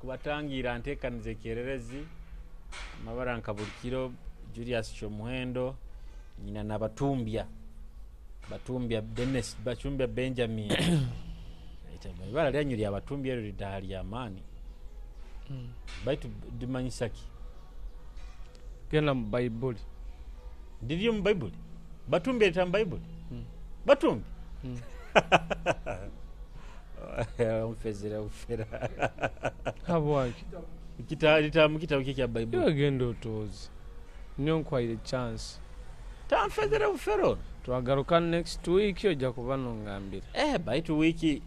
kubatangira ntekanize kererezi mabara nkabulikiro Julius Chomuhendo nyina nabatumbya Dennis Bachumbya Benjamin ibara lyanyuri abatumbya ryo lidali amani baitu dimanyisaki gena mu Bible ndivyo mu Bible batumbya ta Bible batumbi umfezera ufera habwaki kitabo kya Bible yo gendo otozi nyonkwaire chance tamfezera ufero twagaruka next week oja kuba nongambira baitu wiki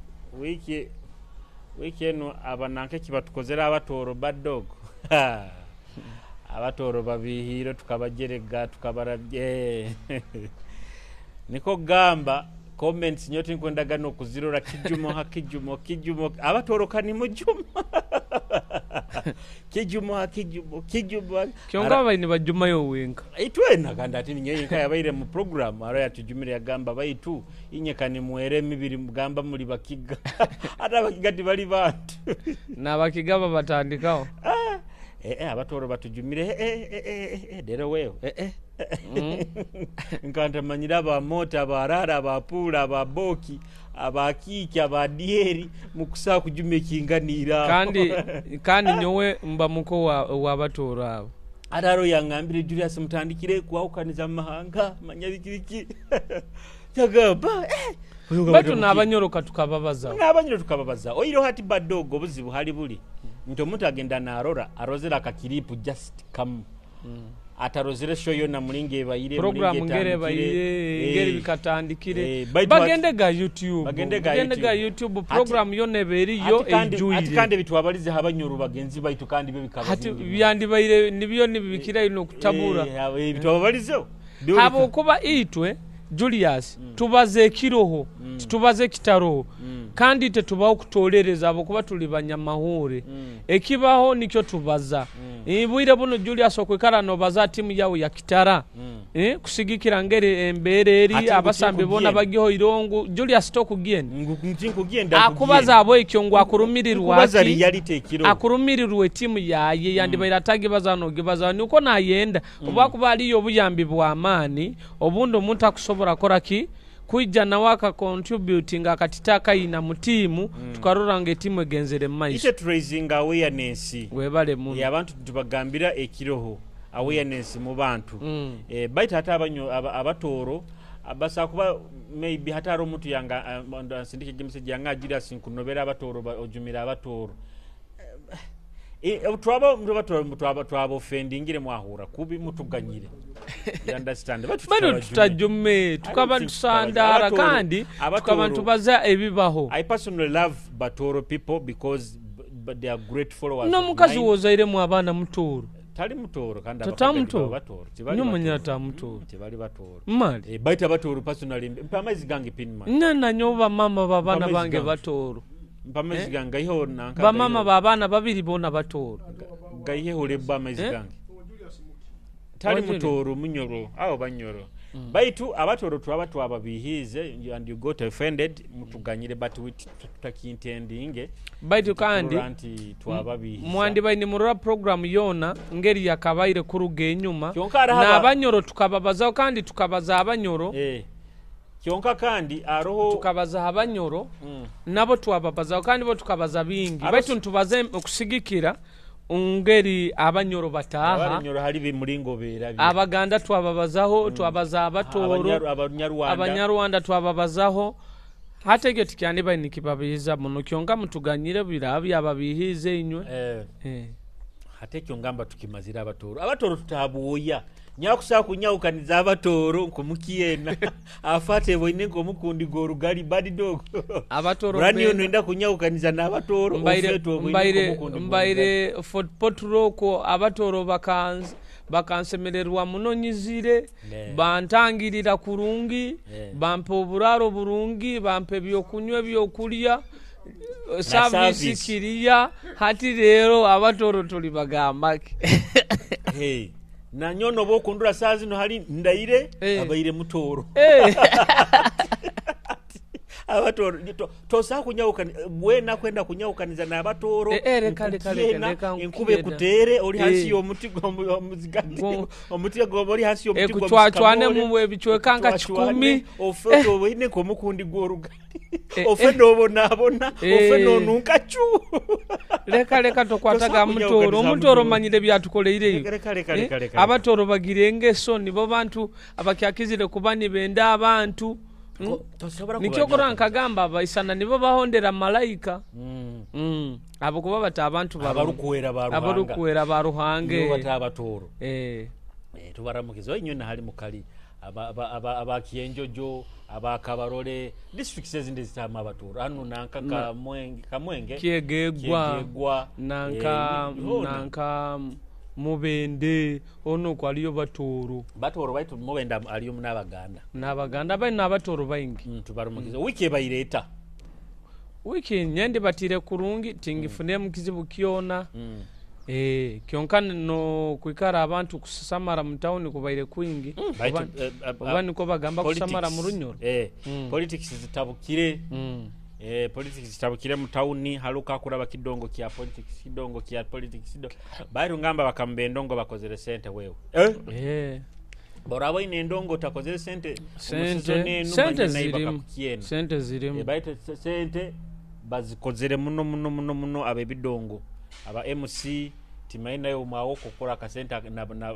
eno abananke kibatukozera abatoro badogo abatoro babihiro tukabajerega tukabarabye niko gamba comments nyote nkwendaga no kuzirora kijumo abatoro kani mujuma kijumo kyonga bayini bajuma yo wenka itwena kandi ati nyenka yabaire mu program aro yatujumire yagamba baitu inyekani muere mibiri mugamba muri bakiga ata bakiga tibali bantu n'abakiga batandikaho abatoro batujumire dero wewe nkanda manyira ba mota abarara abapula ababoki abakiki abadieri mukusa kujume kinganira kandi nyowe mba muko wa batoro abo araro yangambire Julius mutandikire kwawukaniza mahanga manyabikiriki cyagaba batu nabanyoroka tukababaza oyiro hati badogo buzibu hali buli nto muntu agenda narora arozera akakiripu just come atarozere show yo na mulinge bayire program ngere bayire ngere bikatandikire bagende ga YouTube program yo neberi yo enjoy ati kandi bitwabalize habanyuru bagenzi baitu kandi be bikabazi ati byandi bayire nibyo nibikira ino kutabura bitwabalize habo kuba itwe Julius tubaze kiroho tubaze kitaro kandi tetubaho kutolereza abo kuba tuli banyamahore ekibaho nikyo tubaza ibwire buno Julius okwekara no baza timu yawo ya kitara kusigikira ngere embereri abasambe bona bagiho irongo Julius tokugenda akubaza abo ikyongo akurumirirwe timu yaye yandibaira tagi bazano gibaza niko nayenda obakuba aliyo buyambi bwa amani obundo muntu akusobora koraki kujana waka contributing akatitaka ina mutimu tukaruranga timu egenzere maisha ite raising awareness webale muntu yabantu tubagambira ekiroho awareness mu bantu baita hata abatoro abasa kuba maybe hata ro muntu yanga sindike gimse yanga Julius nkunobera abatoro ojumira abatoro twaba offendingire mwahura kubi mutuganyire you understand bado tutajume tukaba tusandara kandi tukaba tubaza ebibaho I personally love Batoro people because they are great followers no mukazi wozaire mu abana mutoro tali mutoro kandi abatoro nyumunyata mutoro tibali batoro mali baita batoro personally mpamazi gange pinma nana nyoba mama babana bange batoro mpamazi gange iho nanka ba mama babana babiri bona batoro gaye hore ba mazi gange tali mutoro munyoro aho banyoro baitu abatoro twaba bihize and you got offended mutuganyire but we tutakintendinge baitu kandi twaba bihize mwandi bayini murura program yona ngeri yakabaire kuruge inyuma na abanyoro tukababaza kandi tukabaza abanyoro kyonka kandi aroho tukabaza abanyoro nabo twababaza kandi bo tukabaza bingi baitu ntubaze okusigikira ungeri abanyoro bataha abanyoro hali bimulingo bera abaganda twababazaho twabaza abatoro abanyarwanda twababazaho hatege tikyane bayini kibabiza muno kyonga mutuganyire birabi ababihize inywe hateke ngamba tukimazira abatoro tutabuoya nyakusa kunyawukaniza abatoro nkomukiena afate boine ngomukundi gorugali badi dog abatoro rani ono enda kunyawukaniza na abatoro mbaire Fort Potroko abatoro bakansemererwa munonyizire bantangirira kurungi bampe oburaro burungi bampe byokunywa byokulya service kiriya hati rero abatoro tuli bagambake na nyono bokundura sazi no hali ndaire abaire mutoro abatoro tosa kunyawuka bwena kwenda kunyawukaniza n'abatoro leka enkube kutere oli hansi y'omuti gw'omuzigati omuti gw'oli hansi y'omuti kuchwachwane mu ebichwekanga 10 ofeto wine komukundi gw'orugati ofendo obonabona ofendo nunkachu leka tokwataga omutoro manyire byatukoleire abatoro bagirenge so nibo bantu abakyakizire kubani benda abantu nikyokora nkagamba abaisana nibo bahondera malayika abo kuba bata abantu abarukuwera baruhange abatoro tubaramukizo inyona hali mukali abakienjojo abakabarole districts ezindi zitama abatoro anu nanka kamwenge kiegegwa nanka mubende ono kwaliyo batoro baitu mubenda aliyo n'abaganda bali n'abatoro baingi tubaramukizo wiki bayireta wiki nyende batire kurungi tingifune mukizibu kiona kyonka no kwikara abantu kusamara mu town kubaire kwingi abani ko bagamba kusamara mu runyoro politics zitabukire politics zitabukire mu town haluka kuraba kidongo kya politics bari ngamba bakambendongo bakozere sente wewe borabo ine ndongo takozere sente zirimu baite sente bazikozere muno abebidongo aba MC timaina yo mawo kokora ka center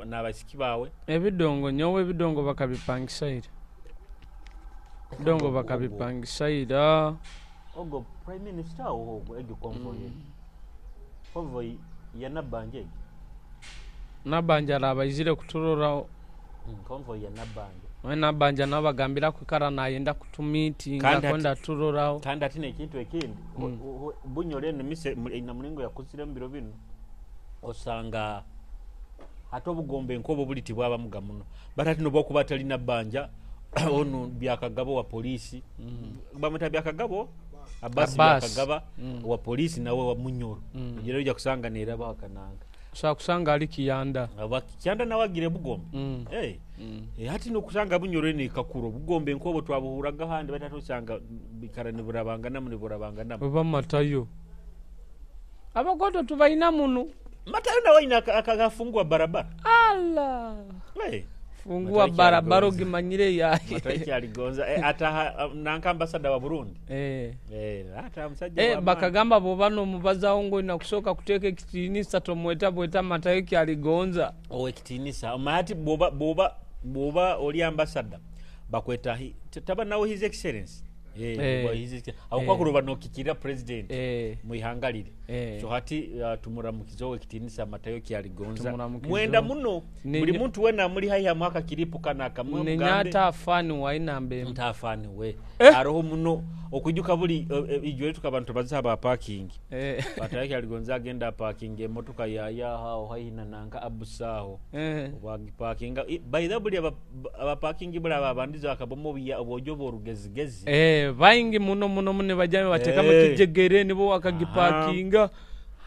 n'abasiki bawe ebidongo nyowe ebidongo bakabipangisaira dongo bakabipangisaira ogo prime minister ogo ege convoy ya nabanja abayizire kuturora convoy ya nabanja nabanja nabagambira kwikara nayenda kutumiti ngakonda turoraho kandi atine kintu ekindi bunyore mise ina mulingo yakuzire mbiro bino osanga hato bugombe nkobo buliti bwaba mugamuno batati no bokubatali nabanja onu byakagabo wa polisi bamata byakagabo abasi byakagaba wa polisi nawe wa munyoro ngero ujya kusanga nera bakananga kusanga ali kiyanda abakiyanda nawagire bugombe hati no kusanga bunyoro ne kakuro bugombe nkobo twabuhuraga handi batatu sanga bikarani burabanga namuni burabanga namu bamatayo abagoto tubaina munu matayo nawe ina akagafungwa barabara ala fungua barabara gimanyire ya matayo aligonza ata nanka ambassador wa Burundi ata msaje bakagamba bobano mubaza ngo ina kusoka kuteke kitinisa tomweta bweta matayo aligonza kitinisa mahati boba oli ambassador bakweta taba nawe his excellence akwa kuroba no kikira president muihangalire so hati tumuramukizo kitinisa matayo aligonza mwenda muno buli muntu wena muri haya mwaka kiripu kana kamwe mugambe nyata afani wainambe mtafani we aroho muno okujuka buli ijwe tukabantu bazaba parking matayo aligonza agenda parking emotoka ya hao haina nanka abusaho wagi parking by the buli aba parking bula babandiza akabomo biya obojo borugezigezi vaingi muno mune bajame bateka mu kijegere nibo akagiparkinga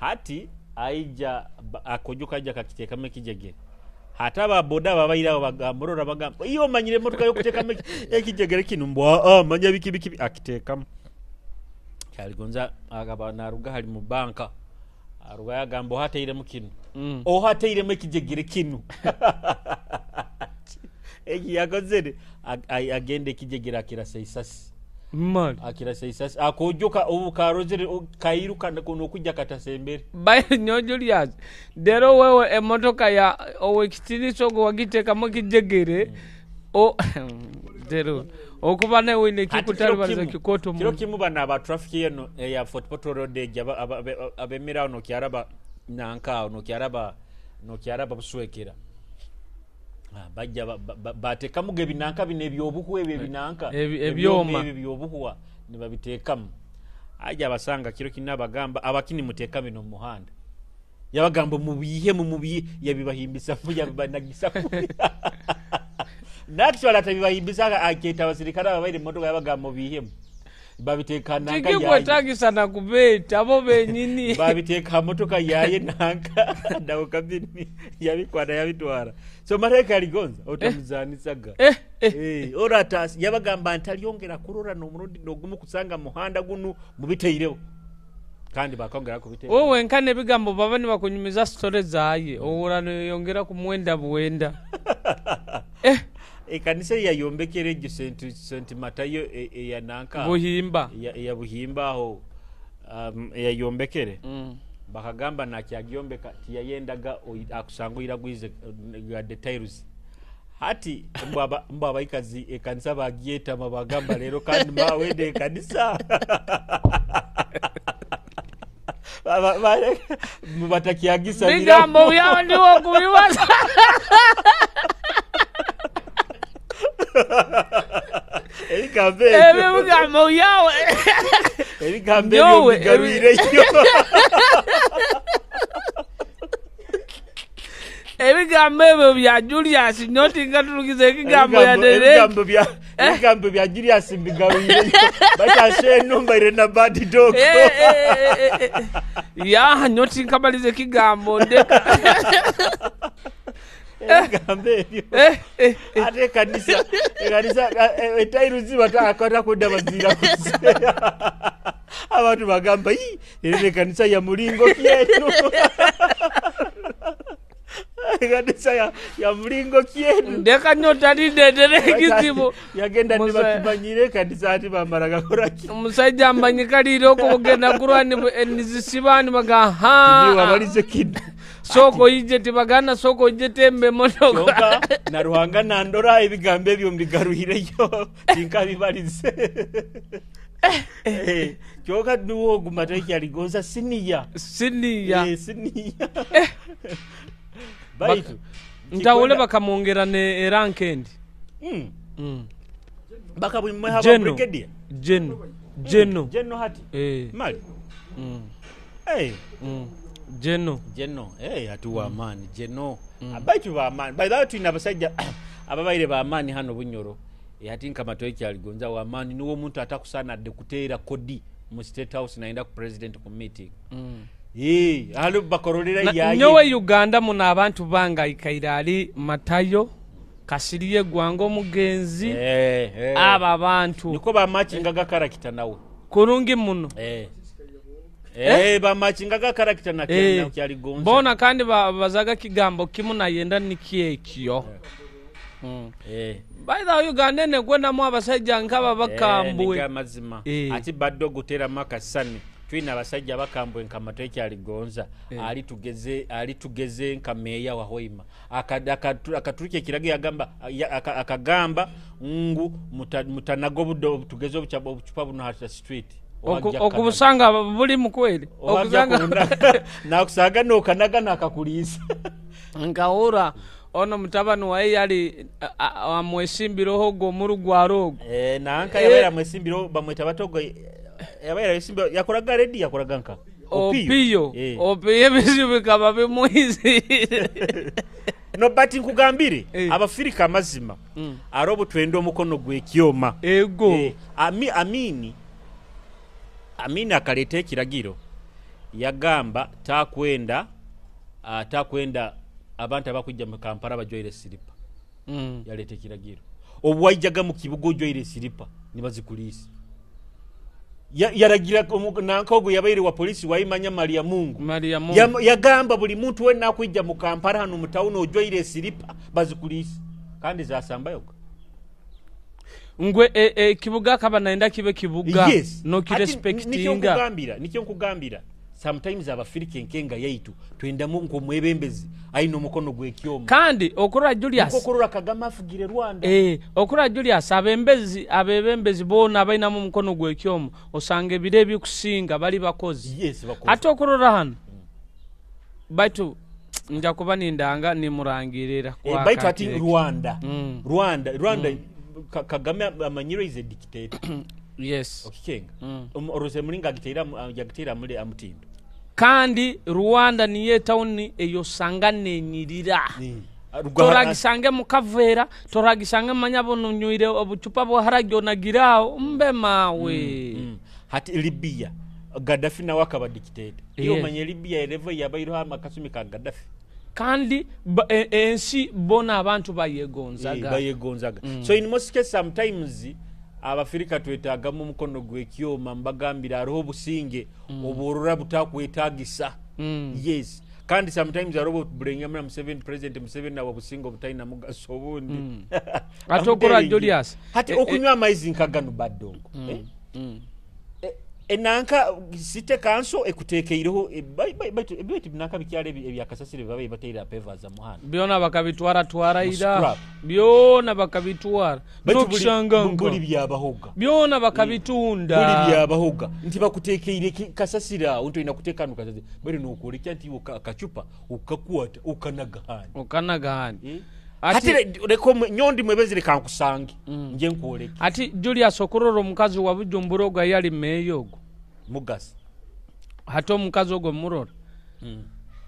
hati aija akojuka aja kakiteka mu kijegere hata ba boda babayira bagamborora bagamba iyo manyire motoka yo kuteka mu kijegere kinumbwa manya biki akiteka aligonza agaba naruga hali mu banka aruga yagambo hata ire mu kinu hata ire mu kijegere kinu yakozere agende kijegera kirasa isasi akirasa isasi akojoka ubukarozere kairuka no kujja katasembere baye nyojolias dero wewe emotoka ya owekitiniso go wagiteka mu kijegere dero okubane wine kikutari baza kikoto kiro kimubana aba traffic yeno ya Fort Portal Road jaba abemira no kyaraba nanka no kyaraba buswekera bajja batekamu gebinanka bine byobuhuwe binanka ebyoma ebyobuhuwa nibabitekamu aja basanga kiro kinabagamba abakini muteka bino muhanda yabagamba mubiye yabibahimbisa fuya banagisa actually atabibahimbisa aketa abasirikare ababaire motoka yabagamba mubiye babiteeka nanka tikikwetagisa na kubeeta bo benyini babiteeka motoka yaye nanka dawo kabini yabikwata yabitwara so Malayika aligonza otamuzanisaga orata yabagamba ntaliyongera kurora n'omurundi n'ogumu kusanga muhanda gunu mubiteirewo kandi bakongera kubitera wowe nkane bigambo babani bakunyumiza story zaye owura yongera kumwenda buwenda ekanisa yayombekere St. Matayo ya nanka buhimba ya buhimba aho yayombekere bakagamba nakyagiyombeka tiyayendaga akusanga iragwize the tiles hati mbaba ikazi ekanisa bagieta mabagamba lero kandi mawende ekanisa batakiagisa bigambo byabo ndiwo kubibaza bigambo yawe ebigambo bigaruireyo ebigambo ebyo bya Julius nyoti ngaturukize ekigambo ya dere ebigambo bya Julius bigaruireyo batashe numba irena bad dog ya nyoti nkabalize ekigambo ndeka gambe ate kanisa etairuzi batakata kudda bazira kuze abantu bagamba ere kanisa ya mulingo kyetu kanisa ya mulingo kyetu ndeka nyota lidedere kizibu yagenda ndibakimanyire kanisa ati bamaraga koraki umusajja ambanyika liro kugenda kurwani nizisibani baga ni wabalize kid soko ije tibagana soko ije tembe motoka na ruhanga nandora ebigambe byo mbigaruhireyo tinkabibalize kyoka duwo gumateki aligonza siniya baitu ntawole bakamongera ne rankendi bakabumwe haba brigadier Jeno hati mali Jeno atuwa amani Jeno abaitu ba amani by that in abasajja ababaire ba amani hano bunyoro ati nkamatoiki aligonza wa amani niwo muntu atakusana de kuteera kodi mu State House naenda ku president committee halo bakorolera yaye nyowe Uganda muna abantu banga ikairali Matayo Kasiriye Gwango mugenzi aba bantu niko ba matchinga ga character nawe kurungi muno ba matchinga ga character na kenya kyaligonza bona kandi bazaga kigambo kimuna yenda nikiekyo by the Uganda ne gwenda mu abasajja nkaba bakambwe mazima ati baddo gutera makasani twina abasajja bakambwe nkamato ekyaligonza ali tugeze nkameya wa Hoima akaturuke kirage yagamba akagamba ngu mutanago budo tugeze obucupa buno hata street okubusanga buli mukweli okuzanga na kusaga no kanaga nakakulisa ngahura ono mutabani wae yali amwesimbiro hogo murugwaro nanka yabera mwesimbiro bamweta batogo yabera yesimbiro yakoraga ready yakoraga nka opiyo bizibu kaba bimuizi no bati nkugambire abafirika amazima arobo twende omukono gwekyoma ego amini akaleta ekiragiro yagamba takwenda abantu abakujja mu Kampala bajoire silipa yaleta ekiragiro obwayijaga mu kibugo joire silipa nibazikulisi yaragira nankogo yabaire wa polisi wayimanya Maria Mungu yagamba buli muntu we nakujja mu Kampala hano mu town ojoire silipa bazikulisi kandi zasambayo ngwe kibuga kaba naenda kibe kibuga no kirespectinga nikyo nkugambira sometimes abafirika enkenga yaitu twenda mu nko mwebembezi aino mukono gwekyoma kandi okura Julius okura Kagame afugire Rwanda okura Julius abebembezi bona baina mu mukono gwekyoma osange birebi kusinga bali bakozi ate okurora hano baitu nja kuba nindanga ni murangirira kwa baitu ati Rwanda Kagame amanyiro is a dictator yes okikenga orose mulinga agitera muri amutindo kandi Rwanda niye town eyo sangane nyirira toragisange mukaveera toragisange manya bonunywire obucupa bwaharagi onagiraawo mbe maawe hati Libya Gaddafi nawe akaba dictator iyo manye Libya level yabayiroho amakasumi ka Gaddafi kandi ensi bona abantu bayegonzaga so in most cases sometimes abafirika twetagamu mukono gw'ekyoma mbagambira ariho businge oburura butakwetagisa yes kandi sometimes arobo bringamira Museveni president Museveni nabo busingo butaina mugaso bundi atokora Julius hati okunywa amaizi nkagano badongo enanka site kanso ekutekeireho ebiti binaka bikyale ebyakasasire babaye bateira pevaza muhana byona bakabitwara ira byona bakabitwara buli byabahoga byona bakabitunda buli byabahoga nti bakutekeire kasasira unto inakutekanu kasasira bari nukulikya nti akacupa ukakwata ukanagahani ati reko nyondi mwebezire kankusange nje nkoleke ati Julius okororo mukazi wa Bujumbura oga yali meyogo mugasi hato mukazi ogo murora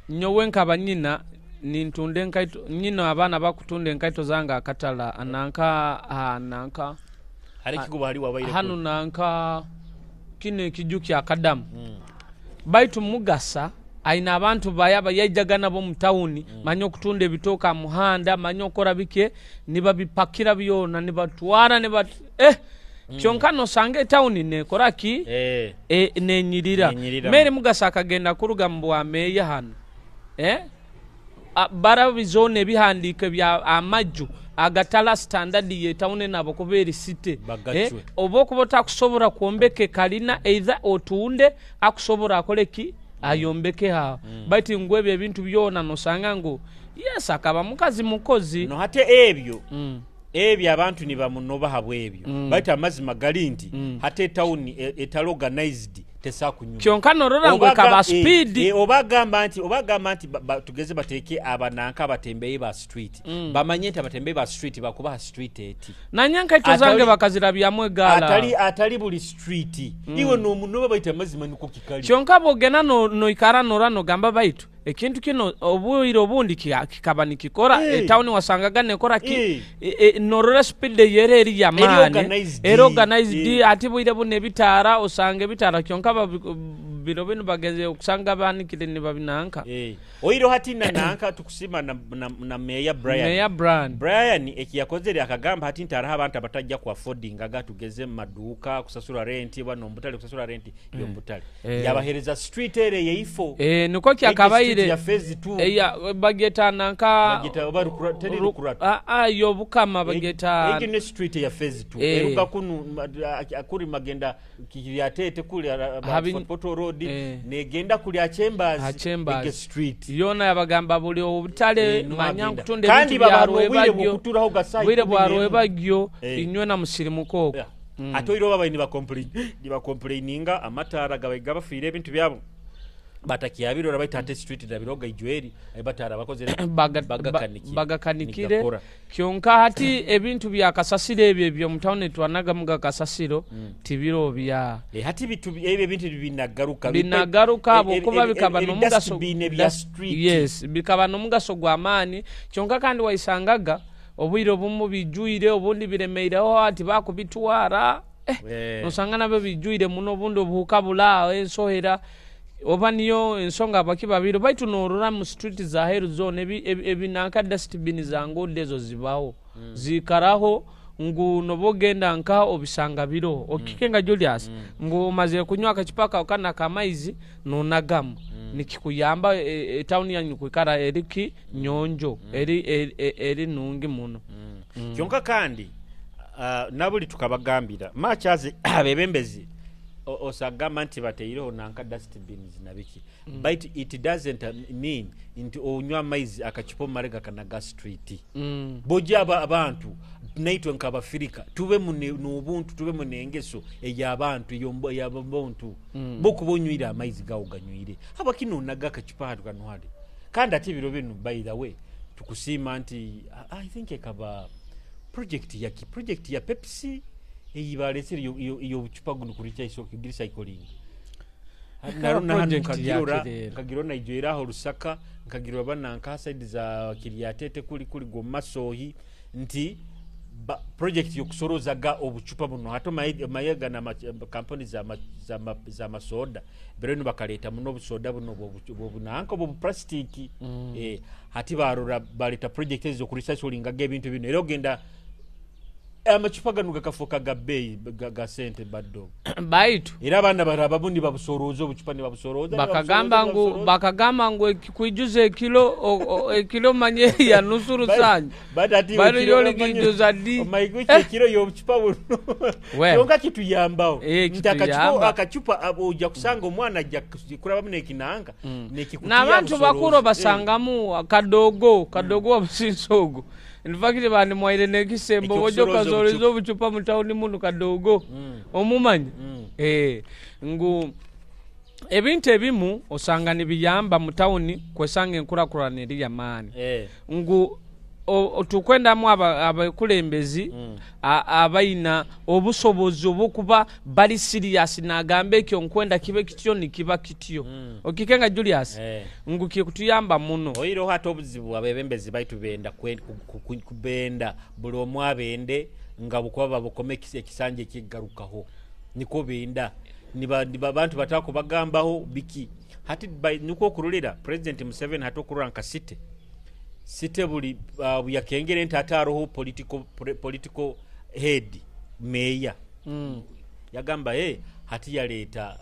nyowe nkabanyina nintunde nkaito nyina abana bakutunde nkaito zanga akatala ananka hari kiguba hari wabaire hanu nanka kine kijuki akadamu baitu mugasa aina abantu bayaba yajagana bo mutawuni manyo kutunde bitoka muhanda manyo kora bike niba bipakira byona niba twara kyonkano sange tawuni ne koraki nenyirira mere mugasa akagenda kuruga mbwa meya hano bara bizone bihandike bya amaju agatala standard ye tawuni nabo kuberi city obokubota kusobora kuombeke kalina either otunde akusobora akoleki ayombeke ha bati ngwebye ebintu byona nosanga ngo yes akaba mukazi mukozi no hate ebyo abantu niba munoba habwebyo bati amazima galinti hate town organized tesakunyuma kyonkano rora ngo kaba speed obagamba nti tugeze bateke abananka batembeye ba street bamanyete abatembeye ba street bakuba street eti nanyanka itozange bakazira byamwe gala atali buli street iwe no munoba baita amazima niko kikali kyonkabo gena no ikara norano gamba baitu ekintu kino obuiro bundi kikaba nikikora town wasangaga nekora ki norora speed yereri ya mane organized ati buire bune bitara osange bitara kyonkaba biro bino bageze okusanga banikire ne babinanka oiro hatina nanka tukusima na Mayor Brian ekiyakozere akagamba hati ntara abantu abatajja ku affording aga tugeze maduka kusasura rent bano mbutale kusasura rent yo mbutale yabahereza street ere yeifo niko kyakabaire ya phase 2 bageta nanka bageta obarukura yo bukama bageta egine street ya phase 2 eruka kunu akuri magenda kiryatete kuli Photo Road negenda kuli Chambers Big Street yona yabagamba buli obutale manya kutunde kandi babaruwe bukuturaho gasai bwire bwaruwe bagyo inywe na musirimuko atoiro baba ni ba complaininga amatara gaba fire ebintu byabo batakiyabirora baita street dabiroga ijweri batara bakoze bagakanikire kyonka hati ebintu bya kasasiro ebyo mutawone twanaga muga kasasiro tibiro bya hati bitu ebintu binagaruka bokuba bikaba no mugaso bya street yes bikaba no mugaso gw'amani kyonka kandi waisangaga obwiro bumu bijuire obundi biremeireho ati bakubitwara nosangana bijuire muno bundo bukabula ensohera obaniyo ensonga abakiba biro baitu norora mu street za heru zone ebinanka dustbin zango dezo zibaho zikaraho ngu nobogenda nka obisanga biro okikenga Julius ngu maze kunywa akachipaka okana kamaizi nonagamu nikikuyamba town yanyu kwikara eriki nyonjo eri nungi muno kyonka kandi nabuli tukabagambira machaze abebembezi osagama nti bateireho nanka dustbins nabiki but it doesn't mean into onywa maize akachipo marega kanaga street bojaba abantu naitwe nkabafirika tube n'ubuntu tube munengeso eyabantu yabontu bokubonywira amaize gawo ganywire abakino naga akachipa hatu kanwali kandi ati biro binu by the way tukusima nti I think ekaba project ya Pepsi eyibaleseri iyo bucupa guno kuricha iso kugiri cycling narona hano nkagiro Nigeria aho Lusaka nkagiro bana nka side za Kiryatete kuri Gomasohi nti project yokusorozaga obucupa buno hato mayaga na company za masoda bereno bakaleta muno obusoda buno bobunanka bobu plastic hati barura baleta project ezo ku recycling ga ebintu bino era ogenda amacupa ganu gakafoka ga bay ga sente baddo baitu era abana barababundi babusorozo obucupa ne babusoroza bakagamba ngo kuijuze kilo manye ya nusuru sanya bari yoli kijuza di maiguche kilo yo obucupa buno yonga kitu yambao ntakachupa akachupa oja kusanga omwana ajja kuraba mune kinanga nekikutia n'abantu bakuro basangamu kadogo obusinsogo Nfakire bani mwaile nekisembo bojo kazorizo obucupa mutauni munu kadogo omumanya ngu ebintu ebimu osanga nibiyamba mutauni kwesanga enkurakuranira ya maani ngu tukwenda mu abakulembezi abaina obusobozi obukuba bali serious nagambe ekyo nkwenda kibe kityo nikiba kityo okikenga Julius ngukiye kutuyamba muno oyiro hata obuzibu abebembezi baitu benda kubenda buli omwe abende nga bukwaba bukomekise ekisanje kigarukaho niko benda niba bantu batako bagambaho biki hati nuko kurulira President Museveni hatokurura nka site buli yakengere ntataro political head mayor yagamba hati yaleta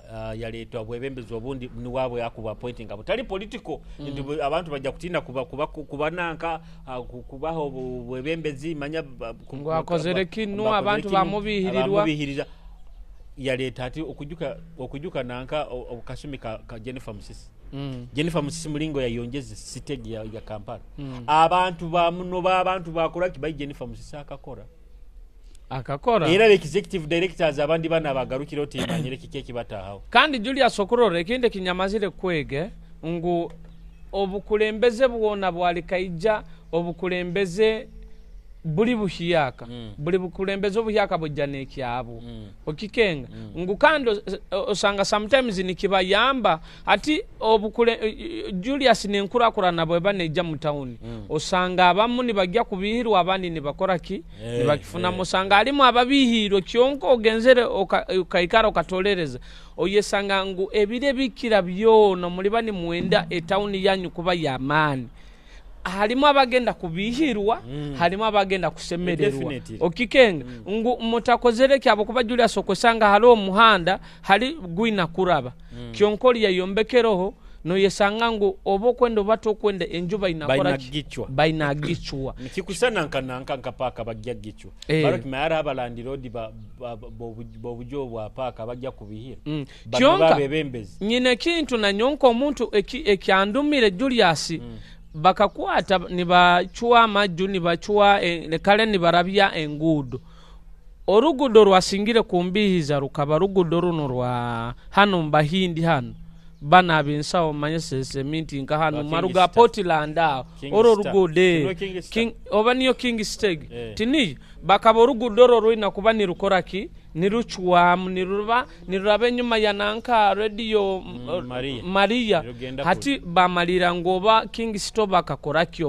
obwebembezi obundi ni wabwe akuba appointing abutali political ndi abantu bajja kutinda kubananka kubaho obwebembezi manya ngo akozere kinu abantu bamubihirirwa yaleta hati okujuka nanka okasumi ka Jennifer Musisi Jennifer Musisi mulingo yayongeze stage ya Kampala abantu bamuno abantu bakora kibai Jennifer Musisi akakora era executive directors abandi bana bagarukira otimanyire kikeki batahawo kandi Julius Okurore kinde kinyamazire kwege ngu obukulembeze bwona bwalikaija obukulembeze buli buhiyaka buli bukulembeze obuhiyaka bujjane kyabo okikenga ngukando osanga sometimes nikibayamba ati Julius nenkurakurana bwe baneja mu town osanga abamu ni bajja kubihirwa abandi ni bakora ki ni bakifuna musanga alimu ababihiro kyonko ogenzere okaikara okatolereza oyesanga ngu ebire bikira byono muri bani mwenda town yanyu kuba yamani halimu abagenda kubihirwa halimu abagenda kusemererwa okikenga ngu mutakozere kyabo kuba Julius okosanga halo muhanda hali gwina kuraba kyonkoli yayombekeroho no yesanga ngu obokwendo bato kwenda enjuba inakora baina gichwa nikikusana nkananka paka bajja gichwa barok mayara abalandi road bobujo bwa paka bajja kubihira kyonka nyine kintu na nyonko omuntu ekyandumire Julius bakakwata nibachua maju nibachua kale nibarabya engudo orugudo rwasingire kumbihiza rukaba rugudo runo rwa hano mbahindi hano bana abinsawo manyesese minti nka hano maruga Portland oro rugude king obaniyo king steg tini bakaba rugudo ruina kuba ni rukoraki niruchwa nirurabe nyuma ya nanka radio Maria hati bamalira ngoba King Stoba kakoraki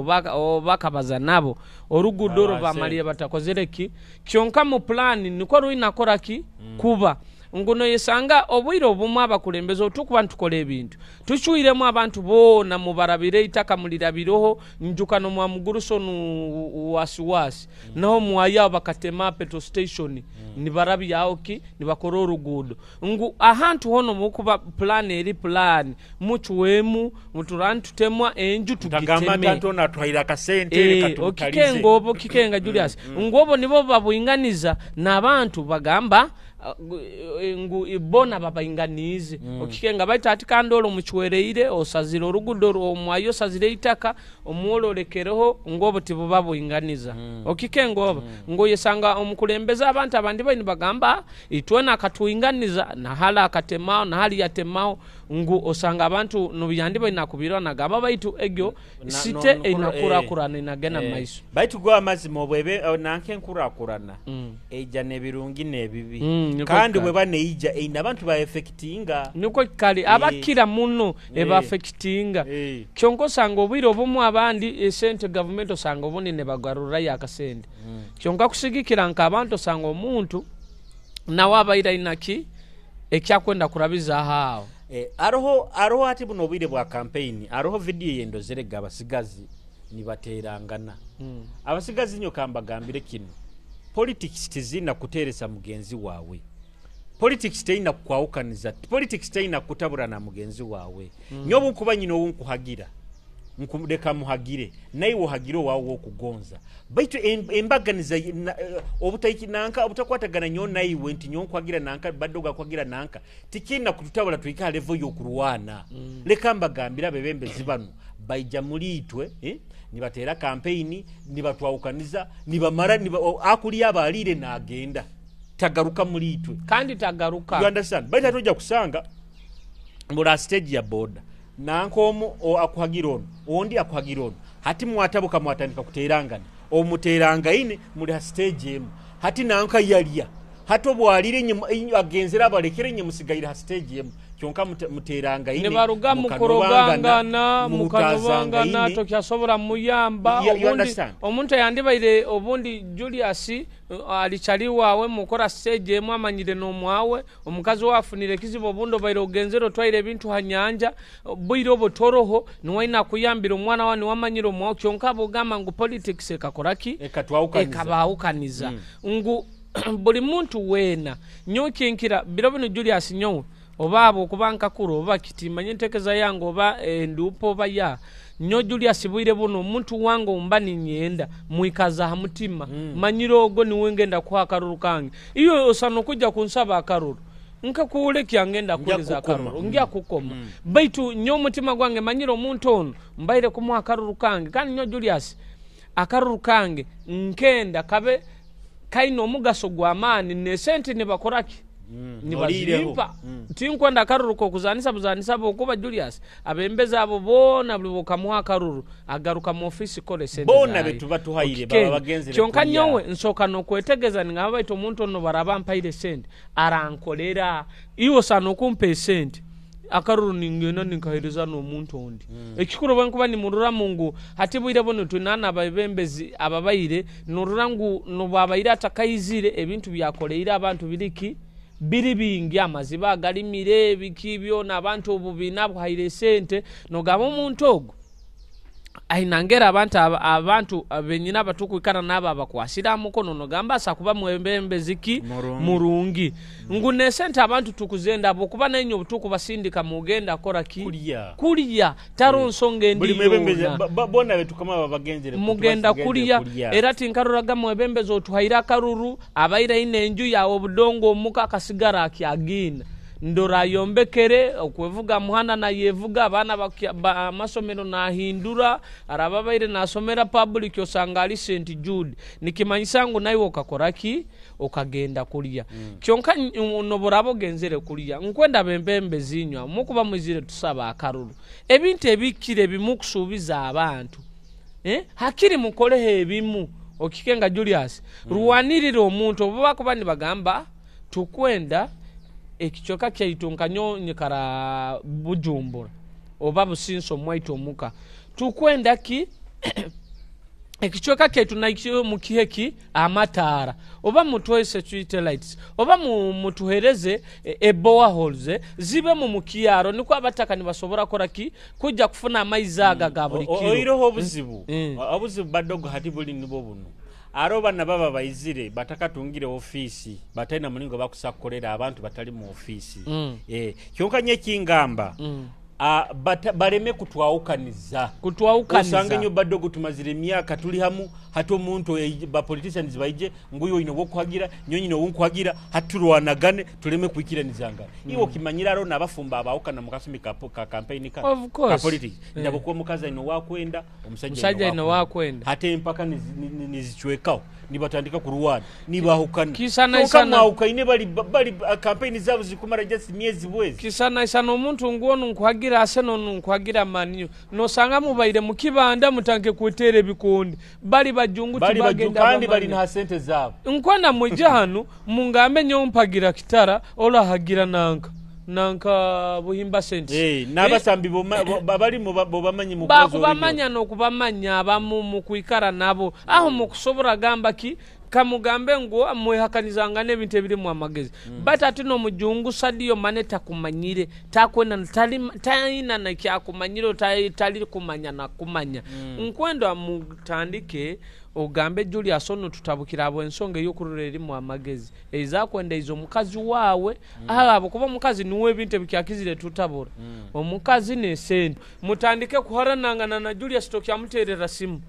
bakabaza nabo orugudoro bamalira batakozere ki kyonka mu plan niko ruina koraki kuba nguno yesanga obwiro obumwa abakulembeze otukuba ntukole ebintu tuchuiremu abantu bona mubarabire itaka mulirabiroho njukano mwa muguruso nu wasiwasi naho mwaya bakatema petrol station ni barabi yao ki ni bakora orugudo ngu ahantu hono mukuba plan eri plan muchuwemu muturantu temwa enju tugiteme tantona twahira kasente katukalize okikengo kikenga Julius ngobo nibo babuyinganiza nabantu bagamba ngu ibona babayinganize okikenga baita atikandolo muchwereire osazira orugudo omwayo sazire itaka omwololekereho ngobo tibo babuyinganiza okikengo ngo yesanga omukulembeza abantu abandi bani bagamba itwena akatuyinganiza na hala akatemao na hali yatemao ngu osanga abantu nobiyandi balina kubirana gaba baitu egyo site inakurakurana inagena maiso baitu gwa mazimo bwebe nanke nkurakurana eja nebirungi nebibi kandi bweba neija ina abantu ba affectinga niko kali abakira muno eba affectinga kyonko sanga obwiro obumu abandi sente government osanga obuni ne bagarura yakasende kyonka kusigikira nka abantu osanga omuntu nawe abaira inaki ekyakwenda kurabiza hao aroho ati buno obwire bwa campaign aroho video yendo zerega abasigazi nibaterangana abasigazi nyo kambagambire kino politics tizina kuteresa mugenzi wawe politics teina kwawukaniza politics teina kutabura na mugenzi wawe nyobu nkuba nyino wunkuhagira nkumudeka muhagire nayi wohagiro wawo okugonza baitu embaganiza obutayiki nanka obutakwatagana nyo nayi wenti nyo kwagira nanka badoga kwagira nanka tikina kututabula tuika level yokurwana leka mbagambira bebembezi bano baija mulitwe nibatera campaign nibatwawukaniza nibamara akuli abalire nagenda tagaruka mulitwe kandi tagaruka you understand baita toja kusanga mbula stage ya border nankomo akuhagirono ondi akuhagirono hati mwatabuka mwatandika kuterangana omuteranga ine muri stage emu hati nanka yalia hato bwalire nye agenzera balekere nye musigaira stage emu kyonka muteranga ine ne baruga mukorogangana mukanobangana tokyasobora muyamba omuntu yandibaire obundi Julius alichali wawe mukora stage emu amanyire no mwawe omukazi wafunire kizibo bundo baire ogenzero twaire ebintu hanyanja bwiro botoroho niwaina kuyambira omwana wani wamanyiro mwawe kyonka bogama ngu politics ekakoraki ekabawukaniza ngu buli muntu wena nyokinkira birobino Julius nyo obabo kubanka kuro oba kitimanye ntekeza yango oba ndupo baya nyo Julius bwire buno omuntu wango mbani nyenda muikaza hamutima manyiro ogo ni wengenda kwa akaruru kange iyo osano kujya kunsaba akaruru nka kuule kyangenda kuliza akaruru ngia kukoma baitu nyo mutima gwange manyiro omuntu ono mbaire kumwa akaruru kange kandi nyo Julius akaruru kange nkenda kabe kaino mugaso gwamani ne sente ne bakoraki nibazimpa tinkwenda karuru ko kuzanisa bokuba Julius abembeza abo bona buli kamuha karuru agaruka mu office kole sente bona betu batuhaire baba bagenzere kyonka nyowe nsoka no kwetegeza ngaba baito omuntu ono barabampa ile sente arankolera iwo sano kumpe sente akaruru ningena ninkahiriza no muntu ondi ekikuru bankuba ni murura mungu hatibwire bono tunana ababembezi ababaire nururangu no babaire atakayizire ebintu byakoleira abantu biriki biri bingi amaziba galimire bikibyo nabantu obubina bwahire sente no gabo muntu ogo ainangera abantu benyina abatukwikana naba abakwasira mukono no gamba sakuba mwembembeziki murungi ngune sente abantu tukuzenda abo kuba nanyo butuku basindika mugenda koraki kuliya taronsonge ndi bona betu kama babagenzere mugenda kuliya era tinkaruraga mwebembezo tuhaira karuru abaira ine enju yawo budongo omuka kasigara kyagina ndora yombekere okwevuga muhana na yevuga abana amasomero na hindura arababaire nasomera public osanga ali St Jude nikimanyisango nayo okakoraki okagenda kuliya kyonka noborabo genzere kuliya nkwenda bembembe zinywa mukuba muzire tusaba akaruru ebintu ebikire bimukusubiza abantu hakiri mukole ebimu okikenga Julius ruwanirira omuntu obubakuba ni bagamba tukwenda ekichoka kyaitonkanyo nyikara Bujumbura oba Businso mwaito muka tukwenda ki ekichoka kyaitu naikyo mukiheki amatara oba mutwe security lights oba mutuhereze eboa holes zibe mu mukiyaro niko abataka ni basobora koraki kujja kufuna amaizaga gabulikiro oiro obuzibu abuzibu badogo hatibuli nibo buno aroba nababa bayizire batakatungire ofisi bataina muningo bakusakolera abantu batali mu ofisi kyonka nye kingamba baleme kutwawukaniza osanga nnyo badde ogutumazira emyaka tuli hamu hati omuntu ba politicians baije nguyo ino wokuhagira nyonyino wonkuhagira hatulwanagane tuleme kuikiranizanga iwo kimanyira ro nabafumba abawukana mu kasumi ka campaign ka politics ndabo ko mukaza ino wakwenda omusajja ino wakwenda hate mpaka nizichwekao nibatandika kuruwana nibahukana kisana isana ukaine bali campaign zabo zikumara just miezi bwezi kisana isana omuntu nguono nkuhagira aseno nkuhagira manyo no sanga mubaire mukibanda mutanke kutere bikundi bali bajungu tibagenda kandi bali na sente zabo nkwana mujahanu mungambe nyompagira kitara ola hagira nanka buhimba sente nabasambi babali bobamanyi mukozo bakubamanya nokubamanya abamu mukuikara nabo aho mukusobora gamba ki kamugambe ngo mwehakaniza n'ebintu ebiri mu amagezi but ati no mujungu sadiyo maneta kumanyire takwena talina na kyakumanyiro tali kumanya na kumanya nkwendo amutandike ogambe Julius ono tutabukira abo ensonga yokurura eri mu amagezi ezakwenda izo mukazi wawe abo kuba mukazi niwe ebintu bikyakizire tutabura omukazi ne sente mutandike kuharanangana na Julius tokyamuterera simu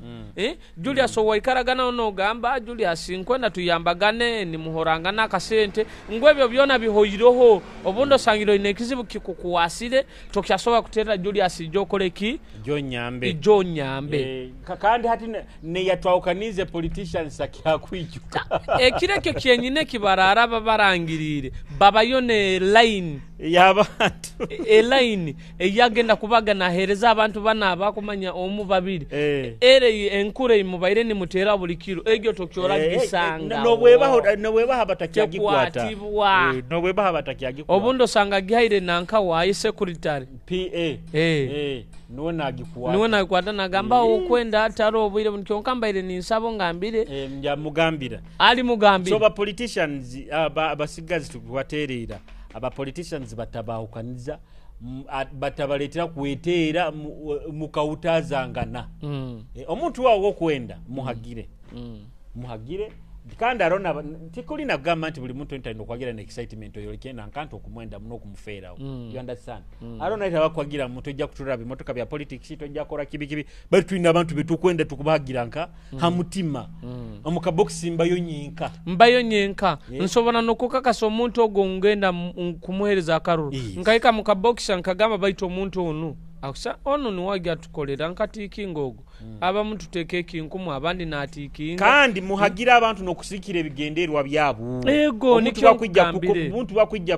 Julius owayikaragana ono gamba Julius nkwenda tuyambagane ni muhorangana akasente ngwebyo byona bihoyiroho obundo sangiro inekizibu kikukuwasire tokyasoba kuterera Julius jokoleki jonyambe kandi hati ne yatwawukanize politicians akyakwijuka ekireke kyenyine kibarara babarangirire babayone line yabantu line eyagenda kubaga na hereza abantu bana abakumanya omu babiri ere enkure mubaire ni mutera buli kilo egyo tokyora gisanga nobweba habatakiagikwata nobweba habatakiagikwata obundo sanga gihaire nanka wayi secretary PA nuona kwata nagamba okwenda ataro obwire bunkyonkambaire ninsabo ngambire mugambira ali mugambira so ba politicians abasigazi tukwaterera aba politicians batabahukaniza batabaletera kuweteera mukautazangana omuntu wawo okwenda muhagire kandi arona tikuli na government buli muntu ntendo kwagira na excitement oyo kenda nkanto kumwenda muno kumufeerawo you understand arona ita bakwagira muntu ejja kutura bimotoka bya politics tojja kora kibikibi bali twina abantu betukwenda tukubagira nka hamutima omuka box mbayo nyinka nsobona nokukakasa omuntu ogo ngenda kumuhereza akaruru nkaika muka box nkagamba baito omuntu onu akusa ono niwajja tukolera nkatiki ngogo abamu tuteekeki nkumu abandi natikinga kandi muhagira abantu nokusikira ebigenderwa byabo ego nikyo kugambire omuntu bakwijja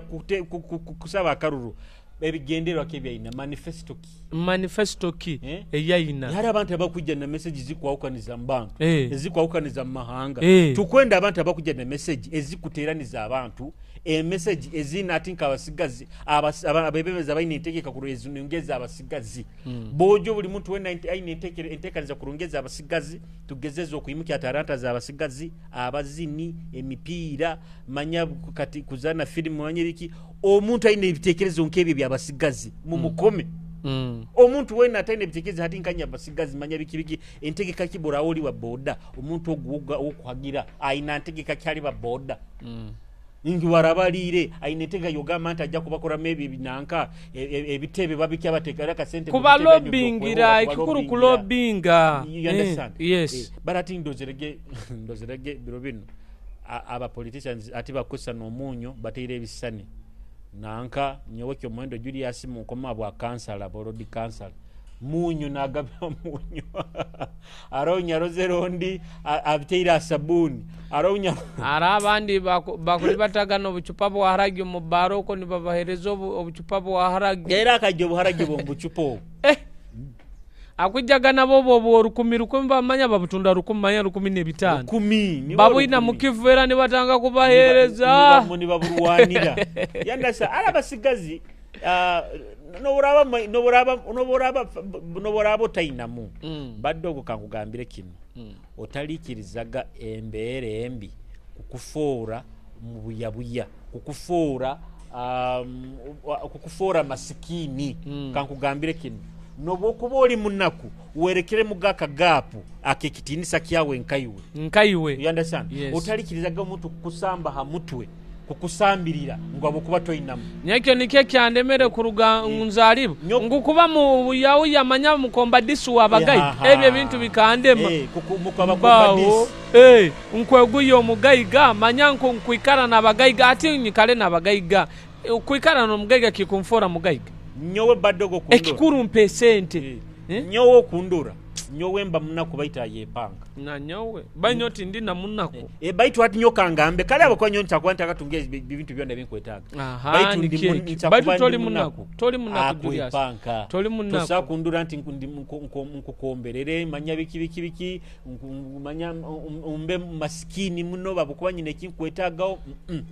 kusaba akaruru ebigenderwa kebya ina manifesto ki eyayina yari abantu abakujja na message zikwawukaniza mbantu ezikwawukaniza mahanga tukwenda abantu abakujja na message ezikuteraniza abantu message ezina atinka abasigazi abebemeza bayine ntekeka kurungeza abasigazi bojo buli muntu wena ayine entekaniza kurungeza abasigazi tugezeze okuyimukya Atalanta za abasigazi abazini emipiira manya kati kuzana film wanyiriki omuntu ayine ebitekerezo nkebye byabasigazi mumukome omuntu wena atayine ebitekerezo hatinkanya abasigazi manya bikibiki entegeka kibora oli wa boda omuntu oguga okuhagira ayina ntegeka kyali ba boda ingi warabalire ainetega yogama ajja kubakora maybe binanka ebitebe babikya batekera ka sente kuba lobbyingira ikikuru ku lobbyinga you understand yes but ati ndozerege birobino aba politicians ati bakusa no munyo batire bisane nanka nyowekyo mwendo Julius mu koma bwa cancer laborodi cancer munyu nagabya munyu aronya rozerondi abiteira sabuni aronya arabandi bakuri batagano bucupa bwa haragi mu baroko ni babaherezo obucupa bwa haragi era kaje buharagi bo bucupo akujjaga nabo bobo rukumiru kumba manya babutunda rukumanya 15 babu ina mukivera ni batanga kubahereza ni baburuwanira yandasa arabasigazi noboraba tainamu badde okukangugambire kino otalikirizaga embeere embi kukufoora mu buyabuya kukufoora masikini kankugambire kino nobokuba oli munaku werekere mugaka gapu akekitinisa kyawe nkaiwe you understand yes. otalikirizaga omuntu kusamba hamutwe kukusambirira ngwabo kuba toyinamu nyekyo nike kyandemere ku nzalibu ngukuba mu yawu yamanya mukomba disu abagayi ebyo bintu bikandema mukaba komba disu nkweguyo omugayiga manya nkwikara n'abagayiga ati nyikale n'abagayiga kwikara n'omugayiga kikumfora mugayiga nyowe badogo kundura ekikuru mpe sente nyowe kundura nyowe mba munaku baita yepanga na nyowe banyoti ndi na munaku baitu ati nyoka ngambe kale abakwa nyonta kwanta katunge bintu byonda binkwetaga baitu ndi baitu toli munaku Julius toli munaku tosa kundura nti nkukomberere manya biki manya umbe maskini muno babukwa nyine kinkwetagaho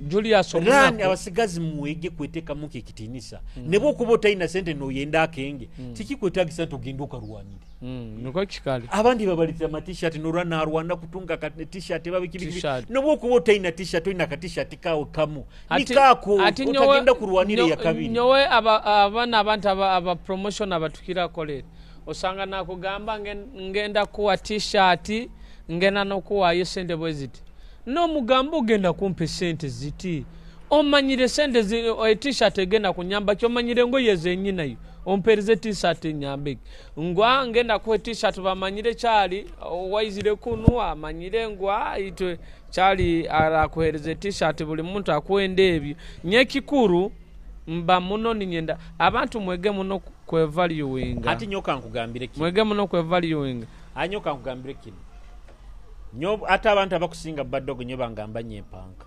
Julius omunaku abasigazi muwege kweteka muke kitinisa nebo kubota ina sente no yenda akenge tikikwetagisa toginduka ruwanire nuko kikali abandi babalitira ma t-shirt norana arwanda kutunga ka t-shirt babikibiki nobo kubota ina t-shirt ina ka t-shirt kawo kamu nikako utagenda kurwanire ya kabiri nyowe abana abantu aba promotion abatukira college osanga nakugamba ngenda kuwa t-shirt ngena no kuwa yesende bweziti no mugambo genda kumpe sente ziti omanyire sente t-shirt egenda kunyamba kyo manyire ngo yeze nyina yo ompereze t-shirt nyambe ngwa ngenda ku t-shirt bamanyire cyali wayizire kunu amanyire ngwa itwe cyali arakuhereze t-shirt buli muntu akwende ebyo nyekikuru mba muno ninyenda abantu mwege muno kwe valuing ati nyoka nkugambire ki mwege muno kwe valuing anyoka nkugambire ki nyo ata abantu abakusinga badogo nyo bangamba nyepanga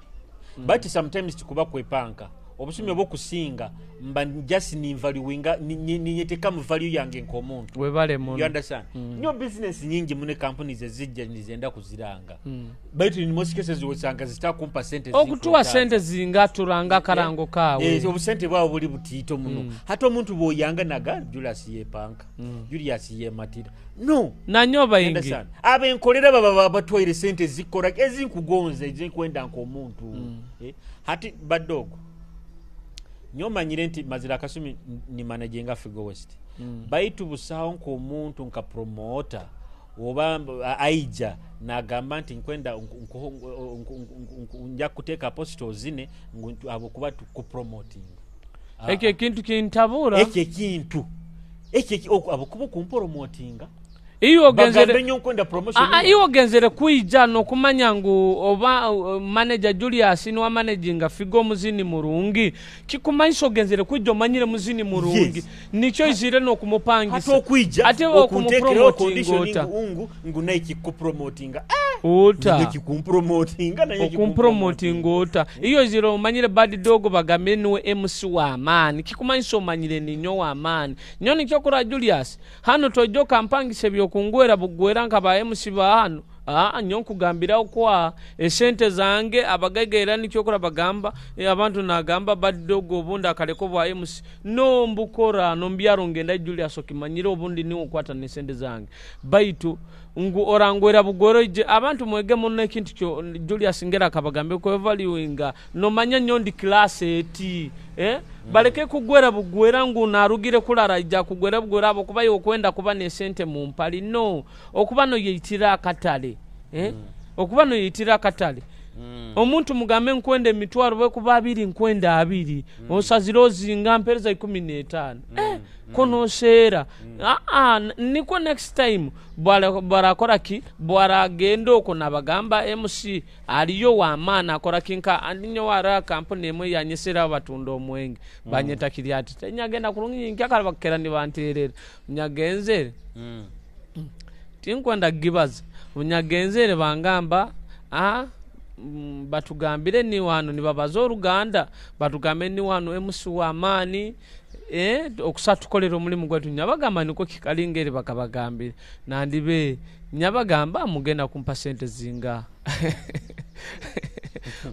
but sometimes tukuba kwepanga obusumi obokusinga mba just ni valuinga ninyeteka mu value yange nkomuntu webale muno you understand nyo business nyingi mune companies ezijja nizenda kuziranga but in most cases wosanga zitakumpa sente okutuwa sente zinga turanga karango kawe obusente bwabo buli butito muno hata omuntu boyanga naga Julius yepanga Julius yematira no nanyoba ingi abenkolera baba batwaire sente zikora ezinkugonza ezinkwenda nkomuntu hati badogo nyoma nyirenti mazira kasumi ni managinga Figo West baitu busaho nko omuntu nka promoter oba aija na gamba nti nkwenda nja kuteka posto zine abo kuba ku promoting eke kintu kintabura eke kintu abo kuba ku promotinga iyo genzere nkwenda promotion iyo genzere kuija no kumanya ngo oba manager Julius ni wa managinga Figo muzini murungi kikumanyisho genzere kujo manyire muzini murungi nicho izire no kumupangisa hato kuija ate okutekera conditioning ungu ngunaiki ku promotinga uta nikikumpromotinga na kumpromoting uta iyo ziro manyire bad dogo bagambe niwe MC wa amani kikumanyisho manyire ninyo wa amani nyoni kyokora Julius hano tojo kampangise byokungwera bugwera nka ba MC ba hano nyonku gambira kwa esente zange abagagera nikyokora bagamba abantu nagamba bad dogo bunda kaleko bwa MC no mbukora no mbyaro ngenda Julius okimanyire obundi ni okwata nesente zange baitu ngu orangwera bugoro je abantu mwege munne kintu kyo Julius ngera kabagambe ko valuinga no manya nyondi class eti baleke kugwera bugwera ngu narugire kulara ija kugwera bugwera abo kuba yokwenda kuba ne sente mu mpali no okuba no yitira akatale okuba no yitira akatale omuntu mugambe nkwende mitwaro we kuba 2 nkwenda 2 osazirozi ngampereza 15 kono shera niko next time bwara koraki bwara gendo kona bagamba MC aliyo wa mana akora kinka andinyo wara company emwe yanyesera abatundo omwenge banyeta kiriati tenyagenda kulungi nkakala bakera ni banterera nyagenzere tinkwenda givers unyagenzere bangamba batugambire ni wano ni babazo Uganda batugambe ni wano MC wa amani okusatukolera omulimu gwetu nyabagamba niko kikalingere bakabagambire nandibe nyabagamba mugenda kumpa sente zinga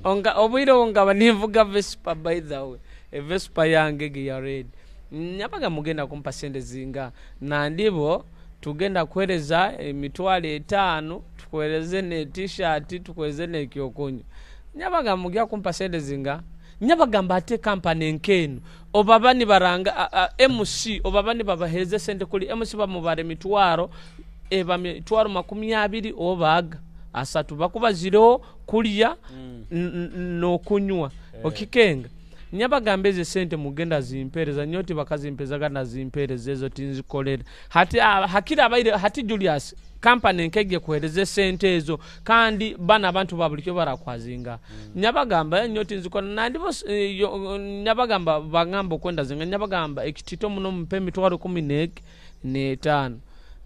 onga obwiro onga banivuga Vespa by the way Vespa yange ya red nyabaga mugenda kumpa sente zinga nandibo tugenda kwereza emitwalo 5 tukwereze ne t-shirt tukweze ne kyokunyo nyabaga mugya kumpa sente zinga nyabagamba ate company nkenu obabani baranga MC obabani babaheze sente kuli MC bamubare mitwaro eba mitwaro 20 obaga asatu bakubazireho kulya n'okunywa okikenga nyabagamba ezo sente mugenda zimpereza nyoti bakazimpezagana zimpereza ezo tinzikolera hakira abaire hati Julius company nkege kuhereze sente ezo kandi bana abantu babulikyo barakwazinga nyabagamba nyoti nzikola nandibo nyabagamba bangamba kwenda zinga nyabagamba ekitito muno mpe mitwaro 15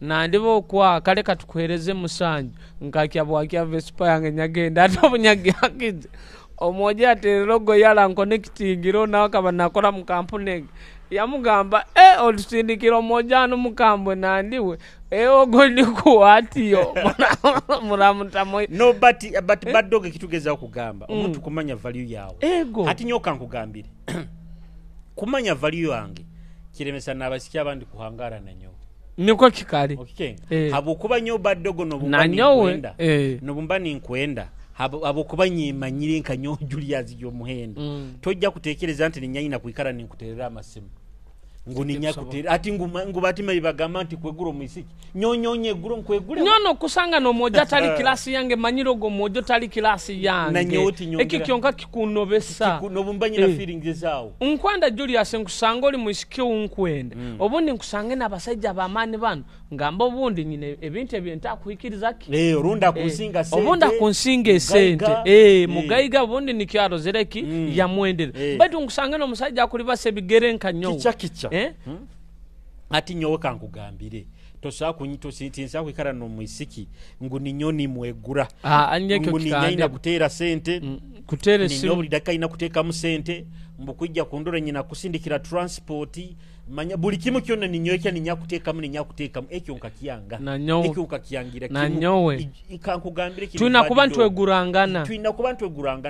nandibo kwa kale katukuhereze musanju nkakya bwakya Vespa yange nyagenda atobunyagi hakize omoja ate logo yala connectingiro na akaba nakora mu kampuni yamugamba olusindikiro moja no mukambwe nandiwe ogoli kuwatiyo muramutamo no but bad dog kitugeza okugamba omuntu kumanya value yawe ati nyoka nkugambire kumanya value yange kiremesa nabasikia abandi kuhangara nanyo niko kikali habo kuba nyo bad dog no bumbani kwenda no bumbani nkwenda abo kubanyima nyiri nkanyo Julius yo muhendo tojja kutekereza nti ninyanyina kuikara ninkuterera amasimu nguninya kuterera ati ngubatima ibagama nti kweguro muisiki nyonyonye guro nkwegure nyono kusanga no moja tali klasi yange manyiro go mojo tali klasi yange eki kyonka kikunobesa kunobumbanyi na feelings zawo nkwanda Julius nkusanga oli muisiki unkwenda obundi nkusange nabasajja bamani bano ngamba obundi nyine ebintu ebyenta kuikiriza ki runda kunsinga sente obunda kunsinga sente mugaiga obundi nikyaro zereki ya mwendere batu nkusange no musajja akuli base bigere nkanyo kicha ati nyowe kankugambire tosa kunyito sintinsa kwikara no muisiki nguninyoni mwegura nguninyina kutera sente kutere si ninyobuli dakika ina kuteka mu sente mbukujja kundora nyina kusindikira transport manya buli kimu kyonna ninyoekya ninyakuteka mu ninyakuteka ekyo nkakiyanga ekyo nkakiyangira nanyowe kankugambire kimu tuna kuba ntwegurangana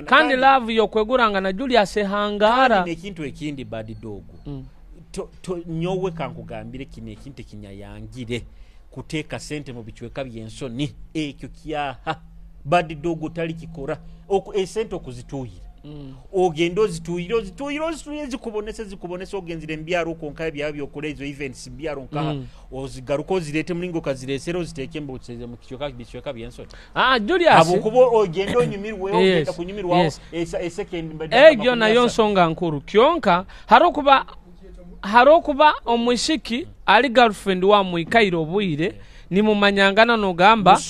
kandi love yo kwegurangana Julius hangara kandi nekintu ekindi bad dog to nyowe kankugambire kine kinte kinyayangire kuteka sente mu bichweka byensoni ekyo kyaha bad dog tali kikora sente okuzituhira ogendo zituhira zikubonese ogenzire mbyaro konka byabyo okulezo events mbyaro nka ozigaruko zirete mulingo kaziresero ziteke mbutse mu kichweka byensoni Julius abo kubo ogendo nyumirwe ogenda kunyumirwa second egyo nayo nsonga nkuru kyonka harokuba omwishiki ali girlfriend wa muikairo bwire ni mumanyangana no gamba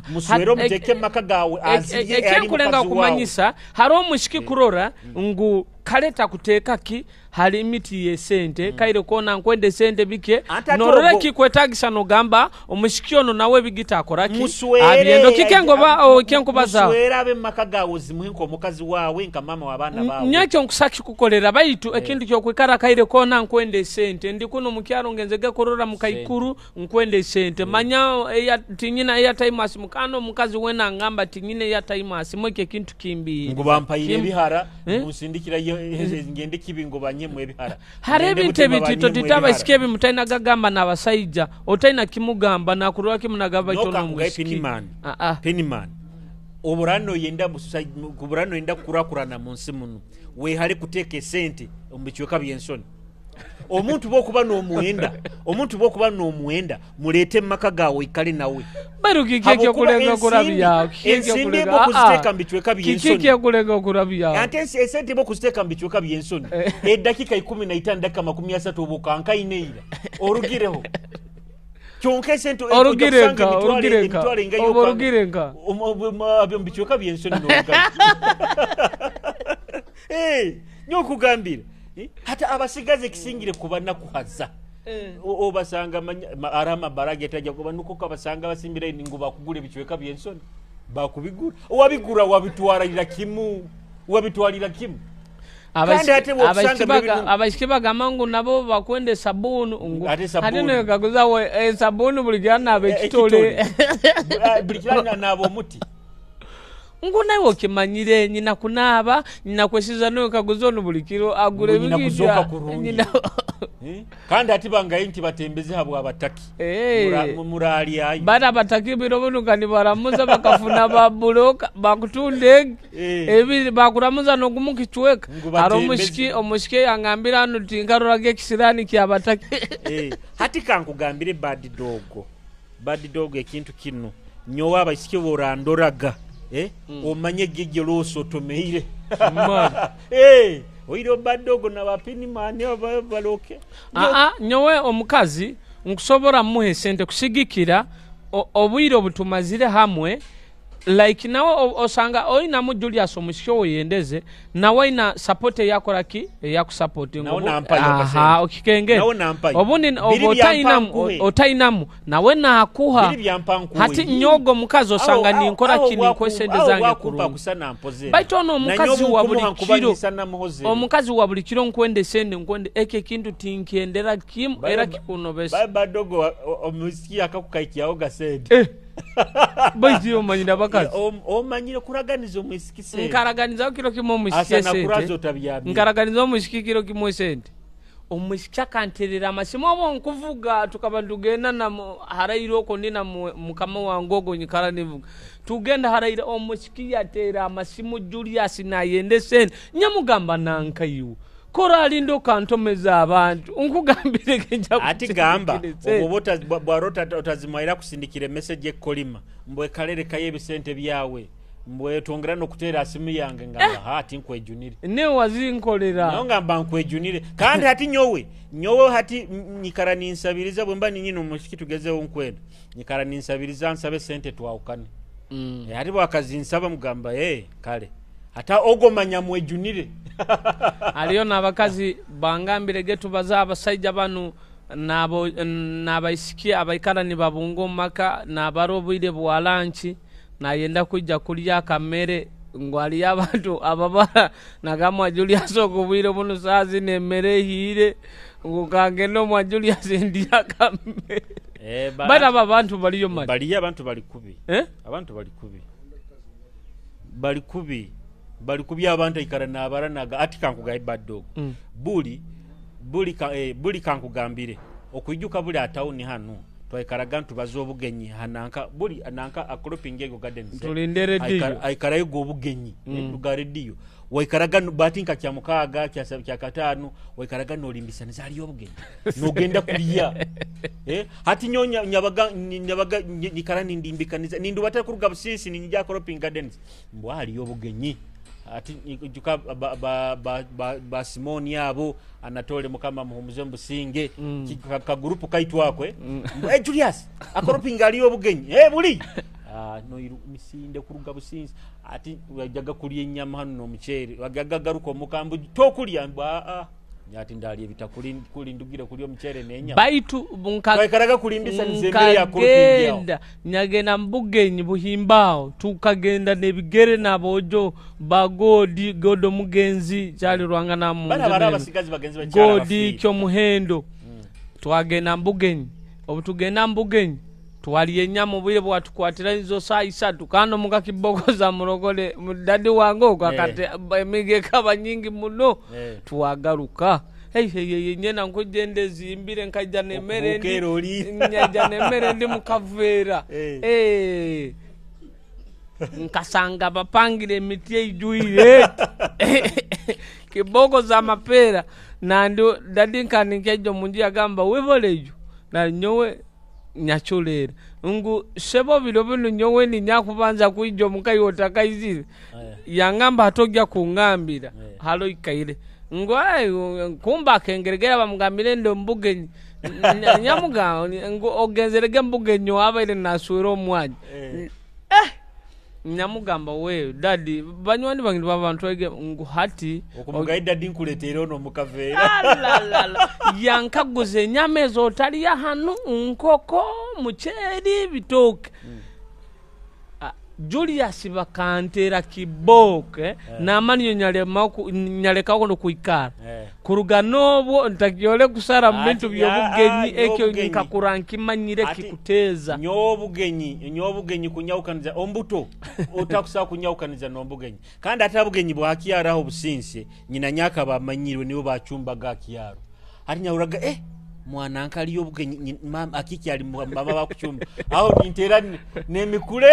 muswero muteke makagawe aziye ali kulenga kumanyisa haro mushiki kurora ngu kaleta kuteka ki hali imiti ye sente kaire kona nkwende sente bike norore ki kwetagisa no gamba omushikiono nawe bigita akoraki abyendo kikengo ba kenko baza muswera abe makagawe zimuhinko mukazi wawe nka mama wabana bawe nyakyo nkusaki kukolera bayitu ekintu kyo kwikara kaire kona nkwende sente ndikuno mukyaro ngenzege korora mukaikuru nkwende sente manya tinyina ya time asimukano mukazi wena ngamba tinyine ya time asimoke kintu kimbi ngubampa ile bihara musindikira ngende kibingo banyemwe ebihara harebe bitebitito titabasikie bimutaina gagamba nabasaija otaina kimugamba nakurwa kimunagaba itono mushiki Pennyman oburano yenda musaija kuburano yenda kurakurana munsi muno we hari kuteke sente ombichweka byensoni omuntu bokuba no muenda mulete makagawe ikali nawe barukike kulenga kurabya kike kuziteka mbichweka byensoni kike kulenga kurabya ante esente bokuziteka mbichweka byensoni dakika 15 dakika 30 obukanka ineira orugireho kyonke sente orugirenga abyo mbichweka byensoni no nyokugambira hata abasigaze kisingire kubana kuhaza obasanga arama barage tajja kubanuko kabasanga basimbira ningo bakugule bichweka byensoni bakubigura wabigura wabitwarira kimu abashikibaga mangu nabo bakwende sabunu hanene kaguza we sabunu buligana abekitole buligana nabo muti nguna wo kimanyire nyina kunaba nyina kwesiza no kaguzonu bulikiro agure bigija nyina kandi ati bangayi batembeze habwa abataki murali ayi bana bataki birobunukani baramuza bakafuna babuloka bakutunde ebi bakuramuza no gumukichweka aro omushike yangambira anu tingarurage kisirani kya bataki hati kankugambire bad dog ekintu kino nyowe abaisike borandoraga omanye gege loso tomeire oiro badogo na bapini mani baloke nyowe omukazi nkusobora muhe sente kusigikira obwiro butumazire hamwe like nawe osanga oina mu Julius omusho yendeze nawe ina support yakoraki yakusupporting aha okikenge obundi otainamu nawe nakuha hati nyogo mukazi osanga ni nkora kini kwesende zange kurumba baitono omukazi wa buli kiro omukazi wa buli kiro nkwende sende nkwende eke kintu tinkendera kim era kikunobesa badogo omusiki akakukaikiaho gasende baiti omanyira bakazi omanyira kuraganiza omusiki sente nkaraganiza kiro kimo omusiki sente nkaraganiza omusiki kiro kimo sente omusiki akanterera amasimu abo nkuvuga tukaba tugenda na harayiro kondina mukama wangogo nyikara nivuga tugenda harayira omusiki yatera amasimu Julius na yende sente nyamugamba nankayu korali ndo kantomeza abantu unkugambire kenja ati gamba obobota bwarota otazimaira kusindikire message ekolima mbwe kalere kaye bisente byawe mbwe tongera no kutera asimu yange ngamba hati nkwejunire ne wazinkolera no ngamba nkwejunire kandi hati nyowe hati nyikara ninsabiriza bwe mba nyino mushiki tugeze onkwenda nyikara ninsabiriza nsabe sente twawukane hati bwakazinsaba mugamba kale hata ogomanya mwejunire aliyo nabakazi bangambire getu bazaba saija banu nabo nabaisikia abaikara ni babungo maka nabarobide bwalanchi nayenda kujja kulya kamere ngwali y'abantu ababara nagamwa Julius okubwire buno sazi nemere hire ngukangeno mwa Julius ndiya kamere bana babantu baliyo mali baliya abantu bali kubi abantu bali kubi bali kubya abantu ikara nabaranaga ati kankugaye badogo buli kankugambire okwijuka buli atawuni hano twayikaragantu bazobugenyi hananka buli ananka akropingego gardens tulindere dio aikara yego obugenyi ndugare dio wayikaragano batinka kya mukaga kya katano wayikaragano olimbisana zali obugenyi nogenda kuliya hati nyonya nyabaga nikarani ndimbikaniza nindu batakuruga businsi ninja cropping gardens mbwali obugenyi ati juka ba Simoni yabo anatole mukama muhumuze mbusinge ka group kaitwakwe Julius akoropinga aliyo bugenyi buli no misinde kuruga businzi ati wajaga kuli enyama hano no muchere wagaga garuko mukambu tokulya nyati ndali bitakuli ndugire kuli omuchere nenya baitu twekaraga kulimbisa nzembere ya kurupiga nyagena mbugenyi buhimbao tukagenda nebigere nabojo bagodi godo mugenzi cyali rwanga na mu bana abasigazi bagenzi bacyara godi cyo muhendo twagena mbugenyi obutugenda mbugenyi twaliye nyama bwire bwatukwatira izo saa isatu kano muka kibogoza murogole mudadi wango kakate emige kaba nyingi muno tuwagaruka nyena nkugende zimbire nkajja nemere ndi mukavera nkasanga bapangire emiti ejuire kibogoza mapera nando dadi nkaninkejo munji agamba webolejo na nyowe nyachulera ngu sebo bilobino nyowe ni nyakubanza kuijo mukayota kaizire yangamba atogya kungambira halo ikaire ngo kumba kengeregera bamugambire ndo mbugenyi nyamuga ngo ogenzerege mbugenyo abaire naswero omwaji nyamugamba we dadi banywani bangi babantu ege ngo hati okumugaye dadi nkuletera ono mukavera la yankaguze nyamezo tali ya hanu nkoko mucheri bitoke Julius bakantera kiboke na mani nyaleka kono kuikara kuruga nobo ntakiole kusara mbintu byobugenyi ekyo nkakuranki manyire kikuteza nyobugenyi kunyaukaniza ombuto otakusa kunyaukaniza nombugenyi kandi atabugenyi bwakiyaraho businse nyina nyaka bamanyirwe nibo bacumba gakiyaro ari nyauraga mwana ankali yobugenyi mama akiki ali mama bakuchumba aho nintera nemikule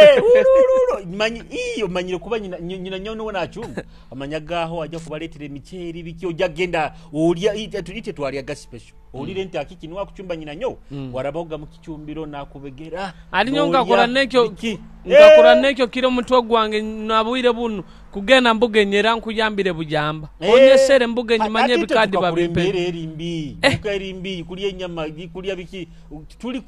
manyi iyo manyire kuba nyina nyono wona achumba amanyagaho ajja kubaletire micheri biki ojagenda olya ite twali aga special olire nti akiki wa kuchumba nyina nyo waraboga mu kichumbiro nakubegera ali nyonga kora nekyo ngakora nekyo kiro mutwe gwange nabwire bunu kugenda mbugenyera nkuyambire bujamba onyesere mbugenyi manye bikadi babipe erimbi ukarimbi kuliye nyama kuliya biki tuli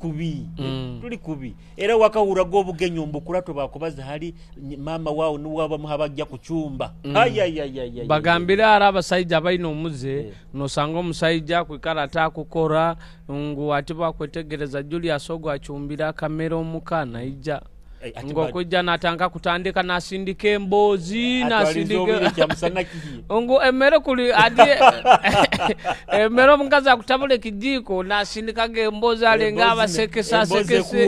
kubi era wakahura go bugenyo mbukurato bakubaza hali mama wao nuwaba muhabajja kuchumba ayayayaya bagambira araba saija baino omuze no sanga omusajja kwikarata kukora ngo atiba kwetegereza Julius Ogo achumbira kamera omukana ija ngo kujja natanga kutandika nasindike embozi nasindike ngo emere kuli adi emere mukaza akutabule kijiko nasindika embozi alenga abasekesa sekese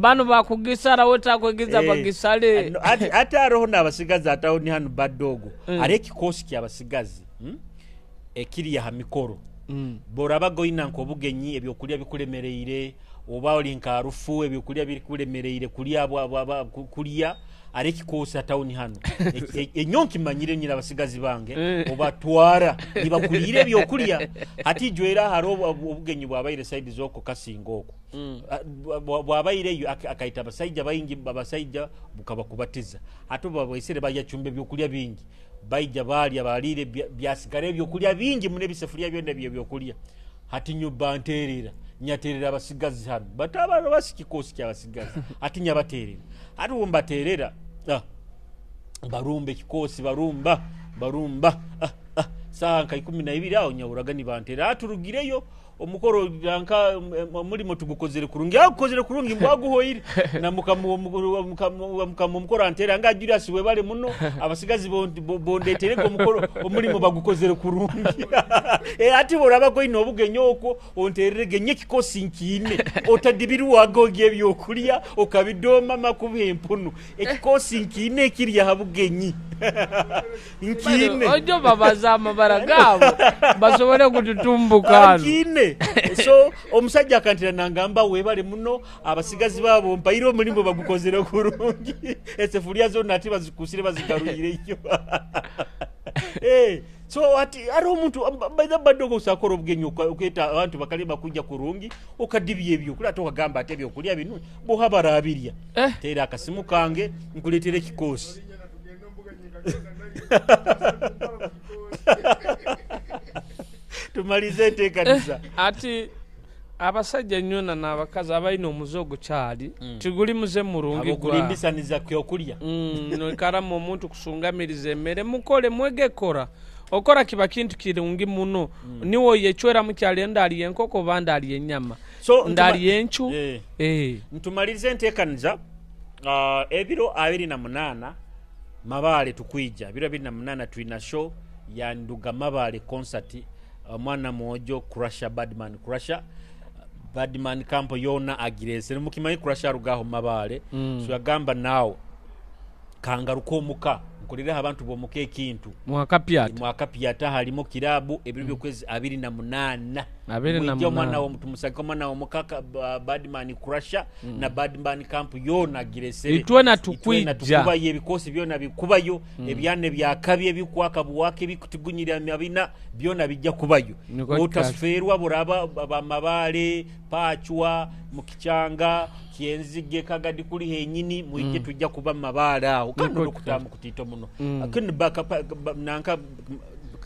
bano bakugisara wota kwegiza bagisale ati aroho nabasigaza atawoni hanu badogo areki kosi kyabasigazi ekiri ya hamikoro borabago inanko bugenyi ebyokulya bikulemereire oba olinka arufu ebyokulya bikulemereire kulya kulya areki kosa tauni hano enyonki manyire nyira basigazi bange obatwara nibakulire ebyokulya hati jwera haro obugenyi bwabaire side zoko kasingoko bwabaire yo akaita basajja bayingi babasajja bukaba kubatiza hato babaisere bajya chumbe byokulya bingi baija bali abalire byasigare byokulya bingi mune bisefuria byonde byokulya hati nyuba nterera nyaterera abasigazi hano batabaro basikikosi cy'abasigazi ati nyabaterera ari umbaterera barumbe kikosi barumba sanka 12 aho nyaburaga ni bantera aturugireyo omukoro yanka muri motugukozere kurungi akozere kurungi mbwaguhoyire na mukamu mukoro antera nga Julius we bale muno abasigazi bondetere ko mukoro omurimo bagukozere kurungi ati boraba ko ino bugenyoko onterere nye kikosi nkine otadibiru wagoge byokulya okabidoma makubi empunu ekikosi nkine kiri habugenyi nkine ojo babazama baragabo basobole kututumbuka nkine so omusajja akantira nangamba webale muno abasigazi babo mpairo mulimo bagukozere kurungi esefuria zo nati bazikusire bazigaruyire yo so ati ari omuntu badogo sakoro obgenyo oketa abantu bakaleba kujja kurungi okadibye ebyo kula to kagamba ate ebyo kulya binu bo habarabirya tera akasimu kange nkuletere kikosi tumalize tekaniza ati abasajja nyona nabakazi abaino muzogo cyali tiguli muze murungi abo kulimbisaniza kyokulya no karamo omuntu kusungamiriza emere mukole mwegekora okora kiba kintu kirungi muno niwo yechwera mukyali ndali yenkoko bandali yenyama so ndali yenchu ntumalize tekaniza ebiro 28 mabale tukwija biro 28 tuina show ya Nduga Mabale concert mwana mojo Crusher Badman camp yona agirese mukimanyi Crusher rugaho Mabale so yagamba nawo kangaruko muka nkolera abantu bomuke ekintu mwaka piata halimo kirabu ebiro byokwezi 28 mwana wo mutumusaka mwana wo mukaka Badman Crusher na Badman camp yona agirese itwena tukwija tukubaye bikosi byona bikubayo ebyane byakabye bikwaka buwake bikutugunyira mabina byona bijja kubayo otasferwa buraba Mabale pachwa mukichanga kienzige kagadi kuli henyini muije tujja kuba Mabale aho kandi okutamu kutito muno akini nanka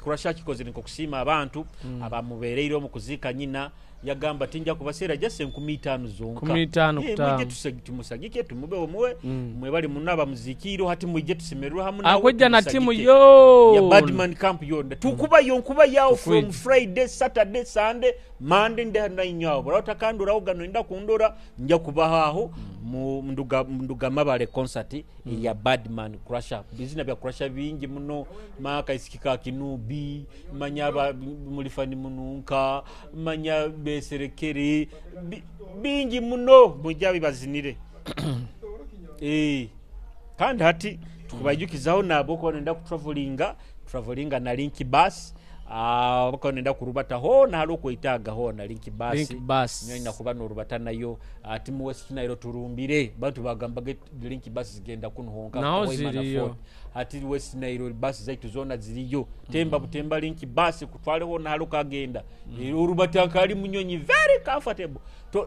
Crusher kikoze nko kusima abantu abamubereiro mu kuzika nyina yagamba tinja kubasera jase 15 zonka 15 muje tumusagike tumube omwe mwe bali munaba muzikiro hati muje tusemerwa hamwe akojja na timu yo ya Badman camp yonda tukuba yonkuba yao from Friday Saturday Sunday Monday ndenda inyawo barota kandura ogano nda kundora nja kubaha aho mu Nduga Mabale concert ya Badman Crusher bizina bya Crusher bingi muno maka isikika kinubi manyaba mulifani mununka manya beserekeri bingi muno mujabi bazinire kandi hati tukubajukizaho nabo ko nenda travelinga na Link Bus bako nenda kurubata hona halo kwitaga hona link bus nyo ina kuba norubata nayo ati mu West Nile turumbire bantu bagamba link bus zigenda kunhonga naho ziriyo ati West Nile bus zaitu zona ziriyo temba butemba link bus kutwale hona halo kagenda urubata kali munyonyi very comfortable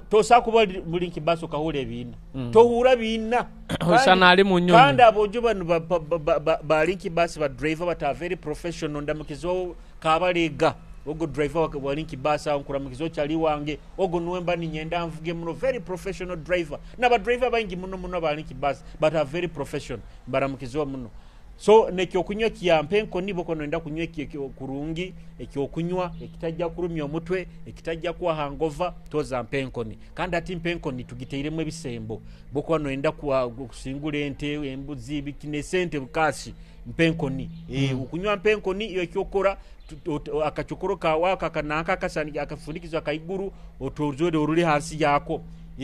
to sakuba link bus okahule bina to hura bina osana ali munyonyi kanda abojo banu ba link bus ba driver bata very professional ndamukizo kabalega ogo driver wa link bus ankuramukizo chali wange ogo nuwemba ni nyenda mvuge muno very professional driver na ba driver bangi muno ba link bus but are very professional baramukizo muno so nekyo kunywa kiyampenko nibo kono enda kunywa kurungi ekyo kunywa ekitajja kurumya omutwe ekitajja kwa hangover toza mpenko ni kandi ati mpenko ni tugiteiremu ebisembo boko no enda kusingula ente embuzi bikine sente bukasi mpenko ni ukunywa mpenko ni iyo kyokora akachokoro kawaka kanaka kasani akafundikizwa kaiguru otozode oruli hasi yako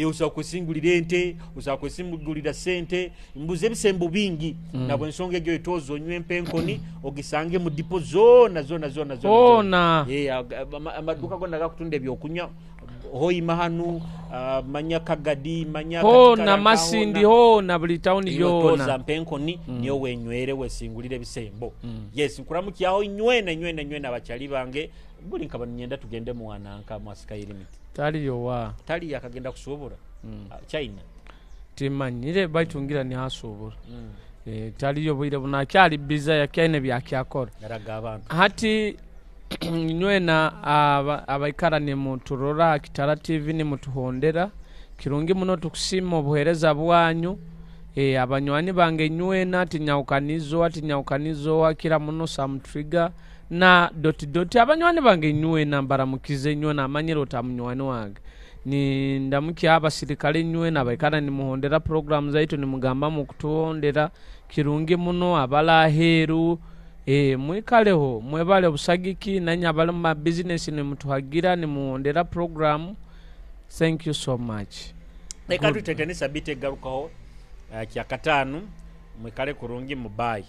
usakwesingulira ente usakwesingulira sente mbuze ebisembo bingi nabo ensonga egyo etozo nywe mpenkoni ogisange mu dipo zona amaduka gonna gakutunda ebyokunywa hoima hanu manya kagadi manya na masindi na buli town yona toza mpenkoni niyo wenywere wesingulira ebisembo yes nkuramukiyaho nywena abachali bange buli nkaba nyenda tugende mu wananka mu Sky Limit tali yakagenda kusobora China timanyire baitungira ni hasobora tali yo bwire bunakyali biza yakene byakyakora naraga abantu hati nywena abaikara ni muturora Kitara TV ni mutuhondera kirungi muno tukusima obuhereza bwanyu abanywani bange nywena tinyaukanizo akira muno Sam Trigger na doti abanywani bange nywena mbaramukize nywena amanyiro tamunywani wange ni ndamuki abasirikale nywena abaikara ni muhondera program zaitu ni mugamba mu kutuhondera kirungi muno abalaheru mwikaleho mwebale busagiki nanya bali mu business ni mutuhagira ni muhondera program. Thank you so much. Eka tutetenisa bite garukaho kya katanu mwikale kurungi mubai